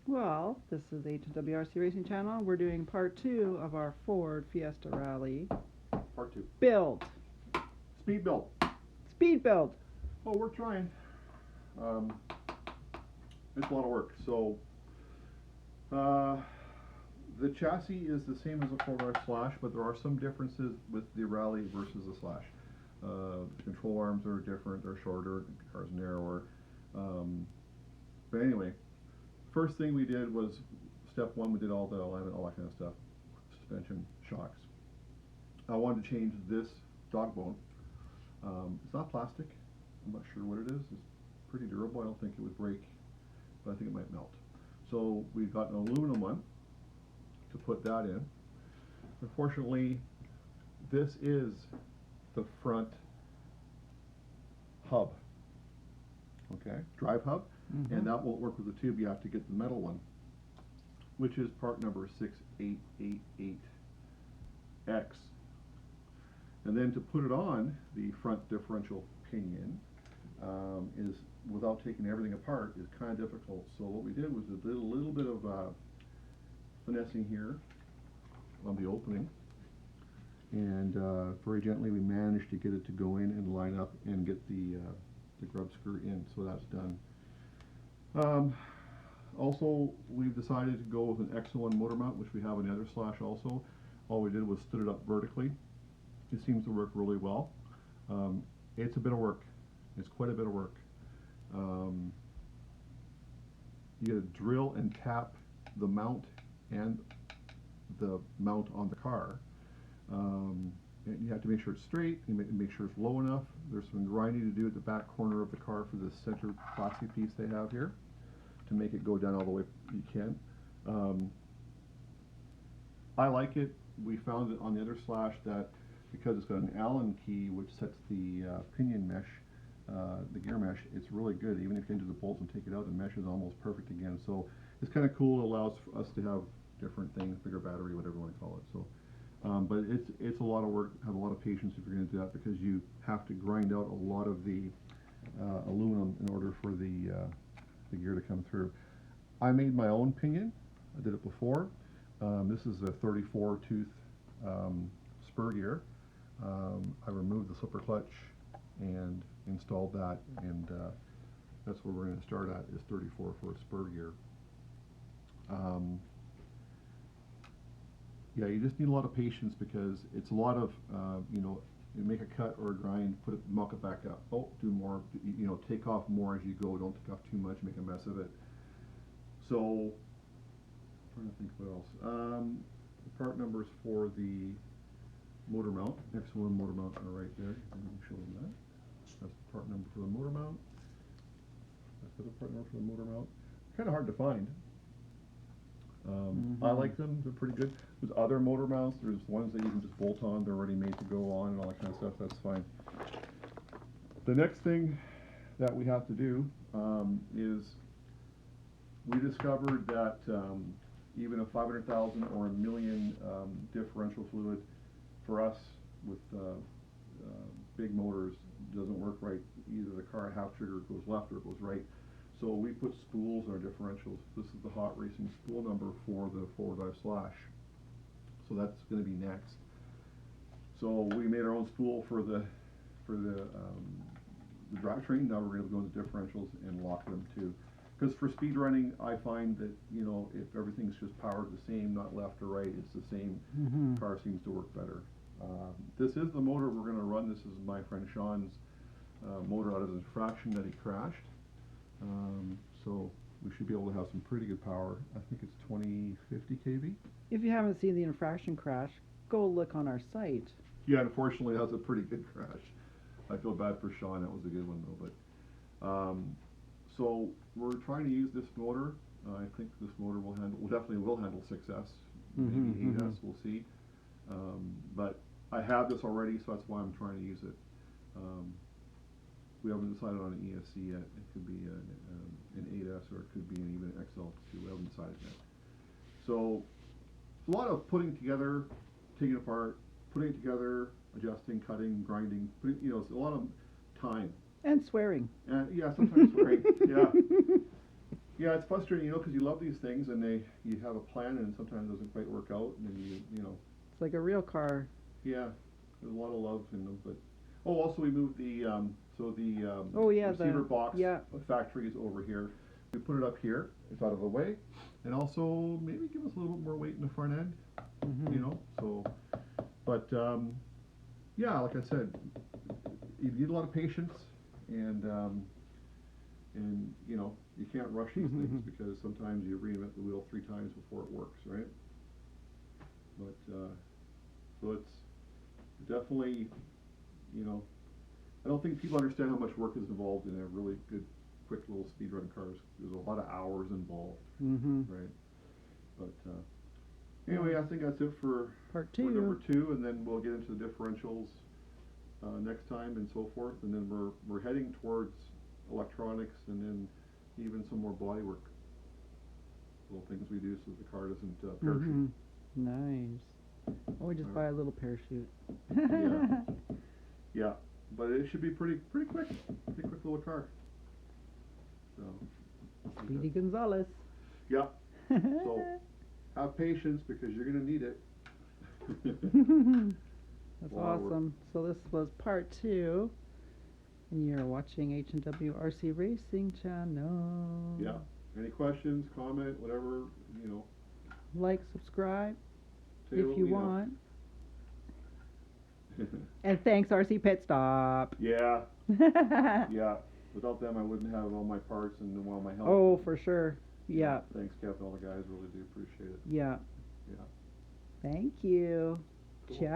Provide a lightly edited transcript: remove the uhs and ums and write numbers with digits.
Well, this is HWRC Racing Channel. We're doing part two of our Ford Fiesta Rally Part two. build. Speed build. Speed build. Oh, we're trying. Um, it's a lot of work. So, uh, the chassis is the same as a 4 Slash, but there are some differences with the Rally versus the Slash. The control arms are different, they're shorter, the car's narrower. Um, but anyway, first thing we did was step one, we did all the alignment, all that kind of stuff. Suspension, shocks. I wanted to change this dog bone. It's not plastic. I'm not sure what it is. It's pretty durable. I don't think it would break, but I think it might melt. So we got an aluminum one to put that in. Unfortunately, this is the front hub, okay, drive hub, and that won't work with the tube. You have to get the metal one, which is part number 6888X. And then to put it on the front differential pinion is, without taking everything apart, is kind of difficult. So what we did was a little bit of finessing here on the opening, and very gently we managed to get it to go in and line up and get the grub screw in. So that's done. Also, we've decided to go with an X1 motor mount, which we have on the other Slash also. All we did was stood it up vertically. It seems to work really well. It's a bit of work. It's quite a bit of work. You gotta drill and tap the mount and the mount on the car. And you have to make sure it's straight, you make sure it's low enough. There's some grinding to do at the back corner of the car for the center plastic piece they have here to make it go down all the way you can. I like it. We found it on the other Slash that because it's got an Allen key which sets the pinion mesh, the gear mesh, it's really good. Even if you enter the bolts and take it out, the mesh is almost perfect again. So it's kind of cool. It allows for us to have different things, bigger battery, whatever you want to call it. So, but it's a lot of work. Have a lot of patience if you're going to do that, because you have to grind out a lot of the aluminum in order for the gear to come through. I made my own pinion. I did it before. This is a 34 tooth spur gear. I removed the slipper clutch and installed that, and that's where we're going to start at, is 34 for a spur gear. Yeah, you just need a lot of patience, because it's a lot of, you make a cut or a grind, put it, muck it back up. Oh, do more, take off more as you go. Don't take off too much, make a mess of it. So, trying to think what else. The part numbers for the motor mount, X1 motor mount are right there. I'm going to show them that. That's the part number for the motor mount. That's the other part number for the motor mount. Kind of hard to find. I like them. They're pretty good. There's other motor mounts. There's ones that you can just bolt on. They're already made to go on and all that kind of stuff. That's fine. The next thing that we have to do is, we discovered that even a 500,000 or a million differential fluid for us with big motors doesn't work right. Either the car half trigger goes left or it goes right. So we put spools in our differentials. This is the hot racing spool number for the 4-drive Slash. So that's going to be next. So we made our own spool for the drivetrain. Now we're going to go into differentials and lock them too. Because for speed running, I find that, if everything's just powered the same, not left or right, it's the same. Car seems to work better. This is the motor we're going to run. This is my friend Sean's motor out of his infraction that he crashed. So we should be able to have some pretty good power. I think it's 2050 kV. If you haven't seen the infraction crash, go look on our site. Yeah, unfortunately, that was a pretty good crash. I feel bad for Sean. That was a good one though. But so we're trying to use this motor. I think this motor definitely will handle 6S, maybe 8S. We'll see. But I have this already, so that's why I'm trying to use it. We haven't decided on an ESC yet. It could be an 8S, or it could be even an XL2. We haven't decided yet. So it's a lot of putting together, taking apart, putting it together, adjusting, cutting, grinding. It's a lot of time. And swearing. And yeah, sometimes swearing. Yeah. Yeah, it's frustrating, you know, because you love these things and you have a plan and sometimes it doesn't quite work out and then you know, It's like a real car. yeah, there's a lot of love in them, but, oh, also we moved the, Oh, yeah, receiver the- box yeah. factory is over here. We put it up here, it's out of the way, and also maybe give us a little bit more weight in the front end, Mhm. you know, so, but, yeah, like I said, you need a lot of patience and, you know, you can't rush these things because sometimes you reinvent the wheel 3 times before it works, right? But, so it's definitely, you know, I don't think people understand how much work is involved in a really good, quick little speed run cars. There's a lot of hours involved, Mhm. right? But, anyway, I think that's it for Part for number 2. 2, and then we'll get into the differentials, next time and so forth, and then we're heading towards electronics and then even some more body work. Little things we do so the car doesn't, parachute. Mhm. Nice. Or we just Alright. buy a little parachute. Yeah. Yeah, but it should be pretty quick little car. So. Speedy Gonzales. Yeah, so have patience because you're gonna need it. That's Lot of work. awesome. So this was part 2, and you're watching H&W RC Racing Channel. Yeah. Any questions, comment, whatever, you know. Like, subscribe say if what you we know. want. And thanks RC Pit Stop. Yeah, yeah. Without them, I wouldn't have all my parts and all my help. Oh, for sure. Yeah. Thanks, Captain. All the guys really do appreciate it. Yeah. Yeah. Thank you. Cool. Ciao.